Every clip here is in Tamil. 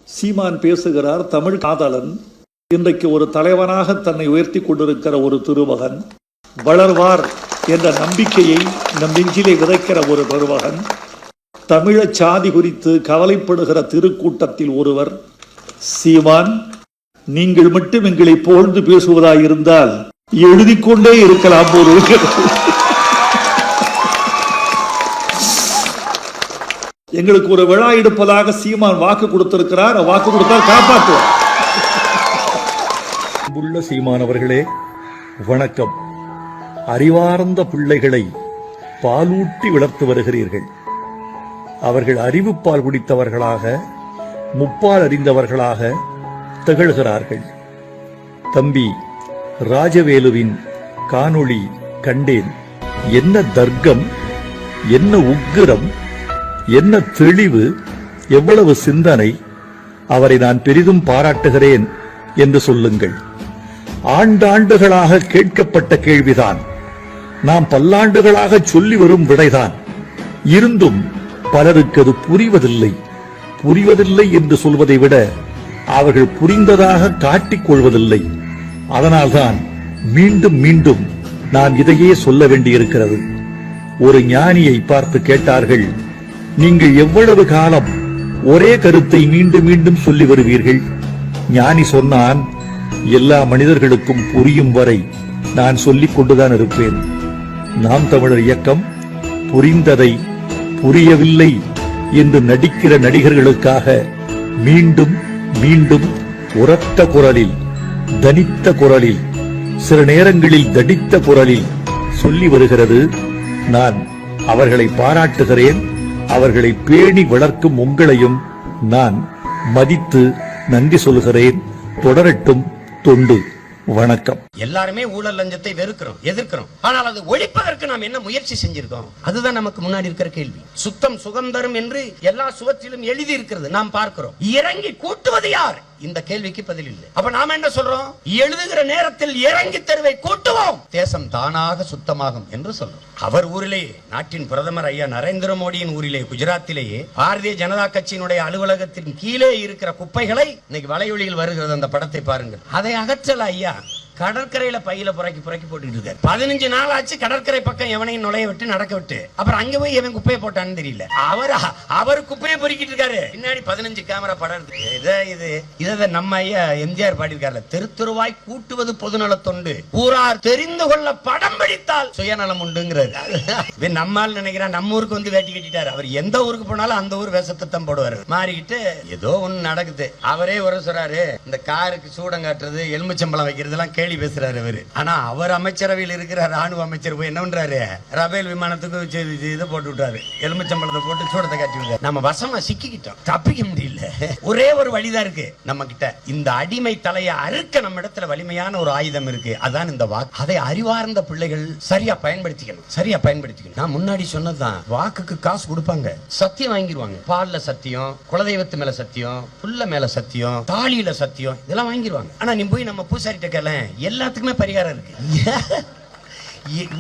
சீமான் பேசுகிறார். தமிழ் காதலன், இன்றைக்கு ஒரு தலைவனாக தன்னை உயர்த்தி கொண்டிருக்கிற ஒரு திருமகன், வளர்வார் என்ற நம்பிக்கையை நம் நெஞ்சிலே விதைக்கிற ஒரு பெருமகன், தமிழ சாதி குறித்து கவலைப்படுகிற திருக்கூட்டத்தில் ஒருவர் சீமான். நீங்கள் மட்டும் எங்களை புகழ்ந்து பேசுவதாயிருந்தால் எழுதிக்கொண்டே இருக்கலாம். எங்களுக்கு ஒரு விழா எடுப்பதாக சீமான் வாக்கு கொடுத்திருக்கிறார். வாக்கு கொடுத்தால் காப்பாற்றுவார். அன்புள்ள சீமான் அவர்களே, வணக்கம். அறிவார்ந்த பிள்ளைகளை பாலூட்டி வளர்த்து வருகிறீர்கள். அவர்கள் அறிவுப்பால் குடித்தவர்களாக, முப்பால் அறிந்தவர்களாக திகழ்கிறார்கள். தம்பி ராஜவேலுவின் காணொளி கண்டேன். என்ன தர்க்கம், என்ன உக்கிரம், என்ன தெளிவு, எவ்வளவு சிந்தனை! அவரை நான் பெரிதும் பாராட்டுகிறேன் என்று சொல்லுங்கள். ஆண்டாண்டுகளாக கேட்கப்பட்ட கேள்விதான், நாம் பல்லாண்டுகளாக சொல்லி வரும் விடைதான். இருந்தும் பலருக்கு அது புரிவதில்லை. புரிவதில்லை என்று சொல்வதை விட அவர்கள் புரிந்ததாக காட்டிக் கொள்வதில்லை. அதனால்தான் மீண்டும் மீண்டும் நான் இதையே சொல்ல வேண்டியிருக்கிறது. ஒரு ஞானியை பார்த்து கேட்டார்கள், நீங்கள் எவ்வளவு காலம் ஒரே கருத்தை மீண்டும் மீண்டும் சொல்லி வருவீர்கள்? ஞானி சொன்னான், எல்லா மனிதர்களுக்கும் புரியும் வரை நான் சொல்லிக் கொண்டுதான் இருப்பேன். நாம் தமிழர் இயக்கம் புரிந்ததை புரியவில்லை என்று நடிக்கிற நடிகர்களுக்காக மீண்டும் மீண்டும் உரத்த குரலில், தனித்த குரலில், சில நேரங்களில் தடித்த குரலில் சொல்லி வருகிறது. நான் அவர்களை பாராட்டுகிறேன். அவர்களை பேணி வளர்க்கும் உங்களையும் நான் மதித்து நன்றி சொல்கிறேன். தொடரட்டும் தொண்டு. வணக்கம். எல்லாருமே ஊழல் லஞ்சத்தை வெறுக்கிறோம், எதிர்க்கிறோம். ஆனால் அது ஒழிப்பதற்கு நாம் என்ன முயற்சி செஞ்சிருக்கோம்? அதுதான் நமக்கு முன்னாடி இருக்கிற கேள்வி. சுத்தம் சுகம் தரும் என்று எல்லா சுவற்றிலும் எழுதி இருக்கிறது, நாம் பார்க்கிறோம். இறங்கி கூட்டுவது யார்? இந்த கேள்விக்கு பதில் இல்லை. அப்ப நாம என்ன சொல்றோம்? எழுதுகிற நேரத்தில் இறங்கி தெருவை கூட்டுவோம், தேசம் தானாக சுத்தமாகும் என்று சொல்றோம். அவர் ஊரிலேயே, நாட்டின் பிரதமர் ஐயா நரேந்திர மோடியின் ஊரிலே, குஜராத்திலேயே பாரதிய ஜனதா கட்சியினுடைய அலுவலகத்தின் கீழே இருக்கிற குப்பைகளை இன்னைக்கு வலையொலியில் வருகிறது, அந்த படத்தை பாருங்கள். அதை அகற்றல ஐயா, கடற்கரையில பையில புறக்கி போட்டுட்டு இருக்காரு. 15 நாள் ஆச்சு கடற்கரை பக்கம் எவனையும் நுழைய விட்டு நடக்க விட்டு. அப்புறம் அங்க போய் எவன் குப்பையை போட்டான்னு தெரியல. அவர் குப்பையை பொறுக்கிட்டு இருக்காரு. பின்னாடி 15 கேமரா படம் இருக்கு. இதை நம்ம ஐயா எம்ஜிஆர் பாடியிருக்காரு, தெருவாய் கூட்டுவது பொதுநல தொண்டு, ஊரார் தெரிந்து கொள்ள படம் பிடித்தால் சுயநலம் உண்டுங்கிறாரு. நம்மால் நினைக்கிறான் நம்ம ஊருக்கு வந்து வேட்டி கட்டிட்டாரு. அவர் எந்த ஊருக்கு போனாலும் அந்த ஊர் வேஷத்தான் போடுவாரு. மாறிக்கிட்டு ஏதோ ஒண்ணு நடக்குது. அவரே ஒரு சொல்றாரு, இந்த காருக்கு சூடம் காட்டுறது, எலுமிச்சம்பளம் வைக்கிறது எல்லாம் கேள்வி பேசுறாரு அவரு. ஆனா அவர் அமைச்சரவையில் இருக்கிற ராணுவ அமைச்சர் போய் என்ன பண்றாரு, ரபேல் விமானத்துக்கு இதை போட்டு விட்டாரு, எலுமிச்சம்பளத்தை போட்டு சூடத்தை காட்டி விட்டாரு. நம்ம வசமா சிக்கிக்கிட்டோம், தப்பிக்க முடியல. ஒரே ஒரு வழிதான் இருக்கு நம்ம கிட்ட. இந்த அடிமை தலையை அறுக்க நம்ம இடத்துல வலிமையான ஒரு ஆயுதம் இருக்கு, அதான் இந்த வாக்கு. அதை அறிவார்ந்த பிள்ளைகள் சரியா பயன்படுத்திக்கணும். நான் முன்னாடி சொன்னதுதான், வாக்குக்கு காசு கொடுப்பாங்க, சத்தியம் வாங்கிடுவாங்க. பால்ல சத்தியம், குலதெய்வத்து மேல சத்தியம், புல்ல மேல சத்தியம், தாலியில சத்தியம், இதெல்லாம் வாங்கிடுவாங்க. ஆனா நீ போய் நம்ம பூசாரிட்ட கேள, எல்லாத்துக்குமே பரிகாரம் இருக்கு.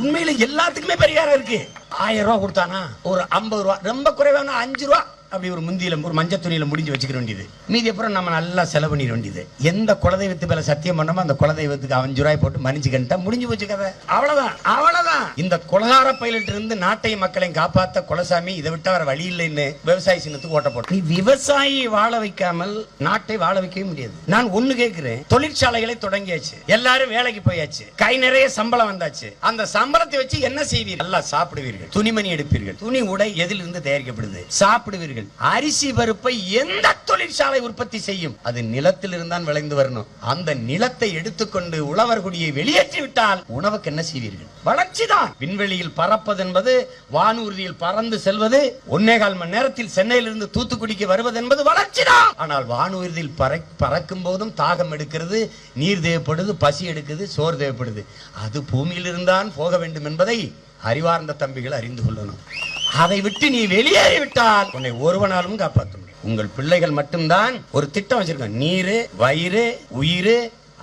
உண்மையில எல்லாத்துக்குமே பரிகாரம் இருக்கு. 1000 ரூபாய் கொடுத்தானா ஒரு 50 ரூபாய், ரொம்ப குறைவான 5 ரூபாய் அப்படி ஒரு முந்தியில ஒரு மஞ்சள் துணியில முடிஞ்சு வச்சுக்கிற வேண்டியது. மீதி அப்புறம் நம்ம நல்லா செலவு பண்ணிட வேண்டியது. எந்த குலதெய்வத்து மேல சத்தியம் பண்ணமோ அந்த குலதெய்வத்துக்கு 5 ரூபாய் போட்டு மன்னிச்சுக்கிட்டா முடிஞ்சு போச்சு கதை. அவ்வளவுதான். இந்த கொலகார பயிலிட்டு இருந்து நாட்டையும் மக்களையும் காப்பாத்த குலசாமி இதை விட்டு வர வழி இல்லைன்னு விவசாய சின்னத்துக்கு ஓட்ட போட்டு, நீ விவசாயி வாழ வைக்காமல் நாட்டை வாழ வைக்கவே முடியாது. நான் ஒண்ணு கேட்கிறேன், தொழிற்சாலைகளை தொடங்கியாச்சு, எல்லாரும் வேலைக்கு போயாச்சு, கை நிறைய சம்பளம் வந்தாச்சு. அந்த சம்பளத்தை வச்சு என்ன செய்வீர்கள்? நல்லா சாப்பிடுவீர்கள், துணிமணி எடுப்பீர்கள், துணி உடை எதிலிருந்து தயாரிக்கப்படுது சாப்பிடுவீர்கள். அரிசி பருப்பை எந்த தொழிற்சாலை உற்பத்தி செய்யும்? அது நிலத்தில் இருந்தான் விளைந்து வரணும். அந்த நிலத்தை எடுத்துக்கொண்டு உழவர் குடியை வெளியேற்றி விட்டால் உணவுக்கு என்ன செய்வீர்கள்? வளர்ச்சிதான். விண்வெளியில் பறப்பது என்பது, வானூர்தியில் பறந்து செல்வது, 1.25 மணி நேரத்தில் சென்னையிலிருந்து தூத்துக்குடிக்கு வருவது என்பது வளர்ச்சிதான். ஆனால் வானூர்தியில் பறக்கும் போதும் தாகம் எடுக்கிறது, நீர் தேவைப்படுது, பசி எடுக்குது, சோறு தேவைப்படுது. அது பூமியில் இருந்தான் போக வேண்டும் என்பதை அறிவார்ந்த தம்பிகள் அறிந்து கொள்ளணும். அதை விட்டு நீ வெளியேறிவிட்டால் உன்னை ஒருவனாலும் காப்பாற்ற முடியும். உங்கள் பிள்ளைகள் மட்டும்தான் ஒரு திட்டம் வச்சிருக்காங்க, நீரு, வயிறு, உயிர்,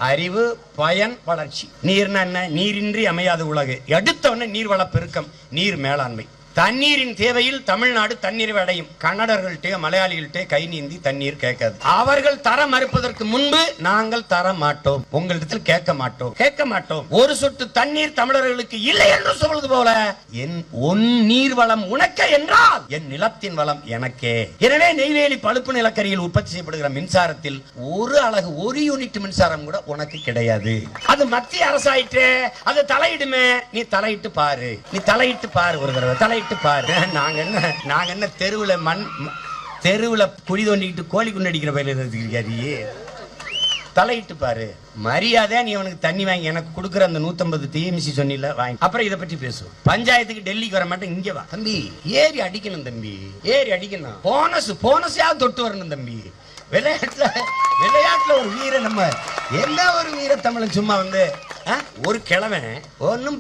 அறிவு, பயன், வளர்ச்சி. நீர்னா என்ன? நீரின்றி அமையாத உலகு. அடுத்தவன நீர்வள பெருக்கம், நீர் மேலாண்மை. தண்ணீரின் தேவையில் தமிழ்நாடு தண்ணீர் அடையும். கன்னடர்கள்ட்டே மலையாளிகள்ட்டே கை நீந்தி தண்ணீர் கேட்காது. அவர்கள் தர மறுப்பதற்கு முன்பு நாங்கள் தர மாட்டோம், உங்களிடத்தில் கேட்க மாட்டோம். ஒரு சொட்டு தண்ணீர் தமிழர்களுக்கு இல்லை என்று சொல்வது போல உன் நீர் வளம் உனக்கே என்றால் என் நிலத்தின் வளம் எனக்கே. எனவே நெய்வேலி பழுப்பு நிலக்கரியில் உற்பத்தி செய்யப்படுகிற மின்சாரத்தில் ஒரு அலகு, ஒரு யூனிட் மின்சாரம் கூட உனக்கு கிடையாது. அது மத்திய அரசாயிற்று, அது தலையிடுமே. நீ தலையிட்டு பாரு ஒரு தடவை தலையிட்டு பாரு. நாங்க என்ன தெருவுல குழி தோண்டிக்கிட்டு கோழி குண்டு அடிக்கிற பயில இருக்காரு. தலையிட்டு பாரு. மரியாதை நீ அவனுக்கு தண்ணி வாங்கி எனக்கு கொடுக்குற அந்த 150 டிஎம்சி சொன்னில வாங்கி, அப்புறம் இதை பற்றி பேசுவோம். பஞ்சாயத்துக்கு டெல்லிக்கு வர மாட்டேன், இங்க வா தம்பி. ஏறி அடிக்கணும் தம்பி, ஏறி அடிக்கணும். போனஸாவது தொட்டு வரணும் தம்பி. விளையாட்டுல ஒரு வீர, நம்ம எல்லா ஒரு வீர தமிழன் சும்மா வந்து ஒரு கிழவன் ஒன்னும்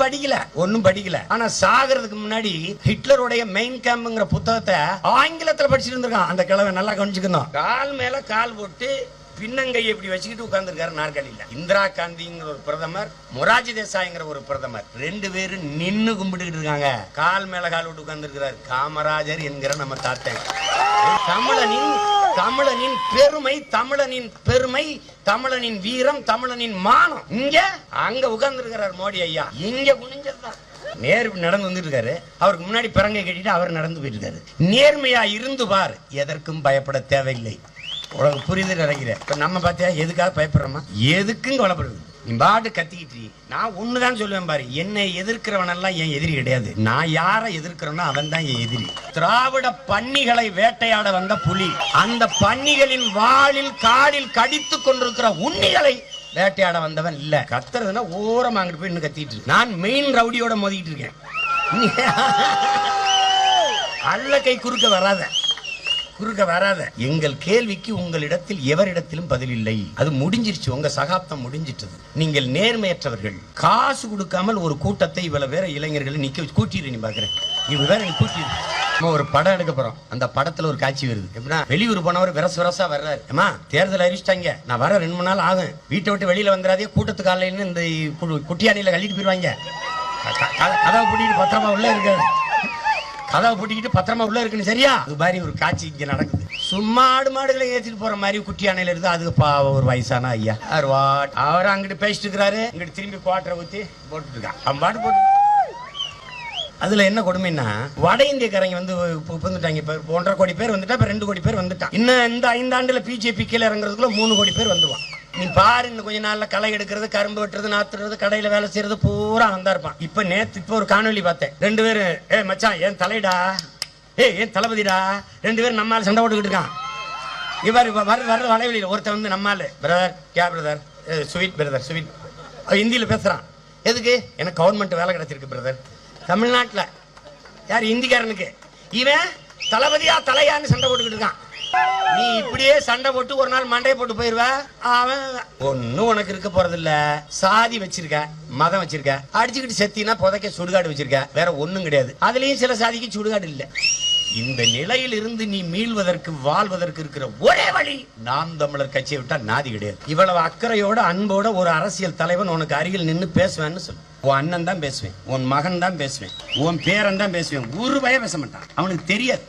படிக்கல. ஆனா சாகிறதுக்கு முன்னாடி ஹிட்லருடைய மெயின் கேம்ப்ங்கிற புத்தகத்தை ஆங்கிலத்துல படிச்சுட்டு இருந்திருக்கான். அந்த கிழவன் நல்லா கவனிச்சுக்கணும். கால் மேல கால் போட்டு பின்னங்கையை இப்படி வச்சுக்கிட்டு உட்கார்ந்துருக்காரு நாற்காலியில. இந்திரா காந்திங்கிற ஒரு பிரதமர், மொராஜி தேசாய்ங்கிற ஒரு பிரதமர், 2 பேரும் நின்னு கும்பிட்டுக்கிட்டு இருக்காங்க. கால் மேல கால் விட்டு உட்கார்ந்து இருக்கிறார் காமராஜர் என்கிற நம்ம தாத்தன். தமிழனின் பெருமை, தமிழனின் வீரம், தமிழனின் மானம். அங்க உட்கார்ந்து இருக்கிறார் மோடி ஐயா. இங்க குனிஞ்சதுதான். நேரு நடந்து வந்துட்டு இருக்காரு, அவருக்கு முன்னாடி பிறங்கை கட்டிட்டு அவர் நடந்து போயிட்டு இருக்காரு. நேர்மையா இருந்து பார், எதற்கும் பயப்பட தேவையில்லை. புரிந்து நினைக்கிறேன். இப்ப நம்ம பார்த்தியா எதுக்காக பயப்படுறோமா? எதுக்கும் கவலைப்படுது. நீ பாட்டு கத்திக்கிட்டு நான் ஒண்ணுதான் சொல்லுவேன் பாரு, என்னை எதிர்க்கிறவனெல்லாம் என் எதிரி கிடையாது. நான் யாரை எதிர்க்கிறேனோ அவன் தான் என் எதிரி. திராவிட பன்னிகளை வேட்டையாட வந்த புலி, அந்த பன்னிகளின் வாளில் காலில் கடித்து கொண்டிருக்கிற உண்ணிகளை வேட்டையாட வந்தவன் இல்ல. கத்துறதுன்னா ஓரமா அங்கிட்டு போய் இன்னும் கத்திட்டு நான் மெயின் ரவுடியோட மோதிட்டு இருக்கேன். அல்ல கை குறுக்க வராத. எங்கள் கேள்விக்கு உங்களிடத்தில் எவரிடத்திலும் பதில் இல்லை. அது முடிஞ்சிருச்சு, உங்க சகாப்தம் முடிஞ்சிட்டது. நீங்கள் நேர்மையற்றவர்கள். காசு கொடுக்காமல் ஒரு கூட்டத்தை இவ்வளவு வேற இளைஞர்களை நிக்க கூட்டிடு. நீ பாக்குறேன் இவ வேற நீ கூட்டிடு. நம்ம ஒரு படம் எடுக்க போறோம். அந்த படத்துல ஒரு காட்சி வருது. எப்படின்னா வெளியூர் போனவர் விரசா வர்றாரு. ஏமா தேர்தல் அறிவிச்சிட்டாங்க, நான் வர 2-3 நாள் ஆகும், வீட்டை விட்டு வெளியில வந்துடாதே, கூட்டத்துக்கு ஆலைன்னு இந்த குட்டியானையில கழிட்டு போயிருவாங்க. கதவை பூட்டிட்டு பத்திரமா உள்ள இருக்காரு. கதவை பூட்டிக்கிட்டு பத்திரமா உள்ள இருக்குன்னு சரியா? அது மாதிரி ஒரு காட்சி இங்க நடக்குது. சும்மா ஆடு மாடுகளை ஏற்றிட்டு போற மாதிரி குட்டி அணையில இருந்து அதுக்கு ஒரு வயசான ஐயா அவர் அங்கிட்டு பேசிட்டு இருக்கிறாரு. இங்கிட்டு திரும்பி குவாட்டரை ஊத்தி போட்டுட்டு இருக்கான். அம்பாடு போட்டு. அதுல என்ன கொடுமைன்னா, வட இந்தியக்காரங்க வந்து வந்துட்டாங்க. இப்ப 1.5 கோடி பேர் வந்துட்டா, இப்ப 2 கோடி பேர் வந்துட்டான். இன்னும் இந்த 5 ஆண்டுல பிஜேபி கீழே இறங்குறதுக்குள்ள 3 கோடி பேர் வந்துவான். நீ பாரு, இன்னும் கொஞ்ச நாள்ல களை எடுக்கிறது, கரும்பு வெட்டுறது, நாத்துறது, கடையில வேலை செய்யறது பூரா வந்தா இருப்பான். இப்ப ஒரு காணொலி பார்த்தேன். 2 பேரும் மச்சான் ஏன் தலைடா, ஏன் தளபதிடா, 2 பேரும் நம்மால சண்டை போட்டுக்கிட்டு இருக்கான். இவர் வர வளைவெளியில் ஒருத்தன் வந்து நம்மால brother K brother sweet brother sweet ஹிந்தியில பேசுறான். எதுக்கு? எனக்கு கவர்மெண்ட் வேலை கிடைச்சிருக்கு பிரதர். தமிழ்நாட்டில் யார்? இந்திக்காரனுக்கு. இவன் தளபதியா தலையான்னு சண்டை போட்டுக்கிட்டு இருக்கான். நீ இப்படியே சண்டை போட்டு ஒரு நாள் மண்டையை போட்டு போயிருவ. அவன் ஒன்னும் உனக்கு இருக்க போறது இல்ல. சாதி வச்சிருக்க, மதம் வச்சிருக்க, அடிச்சுக்கிட்டு செத்தினா புதைக்க சுடுகாடு வச்சிருக்க, வேற ஒண்ணும் கிடையாது. அதுலயும் சில சாதிக்கு சுடுகாடு இல்ல. இந்த நிலையில் இருந்து நீ மீள்வதற்கு, வாழ்வதற்கு இருக்கிற ஒரே வழி நாம் தமிழர் கட்சியை விட்டா நாதி கிடையாது. இவ்வளவு அக்கறையோட அன்போட ஒரு அரசியல் தலைவன் உனக்கு அருகில் நின்று பேசுவேன்னு சொல்லு. உன் அண்ணன் தான் பேசுவேன், உன் மகன் தான் பேசுவேன், உன் பேரன் தான் பேசுவேன். ஒரு பய பேச மாட்டான். அவனுக்கு தெரியாது.